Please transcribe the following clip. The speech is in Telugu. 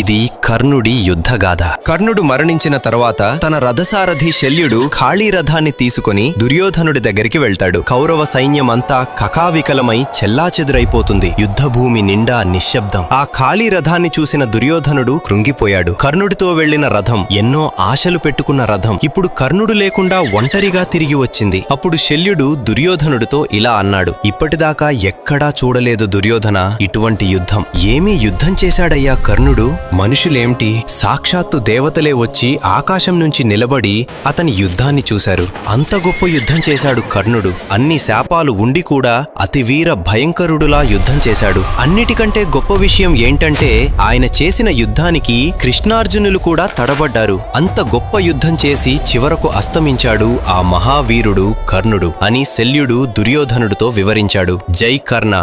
ఇది కర్ణుడి యుద్ధగాథ. కర్ణుడు మరణించిన తర్వాత తన రథసారథి శల్యుడు ఖాళీ రథాన్ని తీసుకుని దుర్యోధనుడి దగ్గరికి వెళ్తాడు. కౌరవ సైన్యమంతా కకావికలమై చెల్లాచెదురైపోతుంది. యుద్ధభూమి నిండా నిశ్శబ్దం. ఆ ఖాళీ రథాన్ని చూసిన దుర్యోధనుడు కృంగిపోయాడు. కర్ణుడితో వెళ్లిన రథం, ఎన్నో ఆశలు పెట్టుకున్న రథం, ఇప్పుడు కర్ణుడు లేకుండా ఒంటరిగా తిరిగి వచ్చింది. అప్పుడు శల్యుడు దుర్యోధనుడితో ఇలా అన్నాడు: ఇప్పటిదాకా ఎక్కడా చూడలేదు దుర్యోధన ఇటువంటి యుద్ధం. ఏమీ యుద్ధం చేశాడయ్యా కర్ణుడు. మనుషులేమిటి, సాక్షాత్తు దేవతలే వచ్చి ఆకాశం నుంచి నిలబడి అతని యుద్ధాన్ని చూశారు. అంత గొప్ప యుద్ధం చేశాడు కర్ణుడు. అన్ని శాపాలు ఉండి కూడా అతివీర భయంకరుడులా యుద్ధం చేశాడు. అన్నిటికంటే గొప్ప విషయం ఏంటంటే ఆయన చేసిన యుద్ధానికి కృష్ణార్జునులు కూడా తడబడ్డారు. అంత గొప్ప యుద్ధం చేసి చివరకు అస్తమించాడు ఆ మహావీరుడు కర్ణుడు అని శల్యుడు దుర్యోధనుడితో వివరించాడు. జై కర్ణ.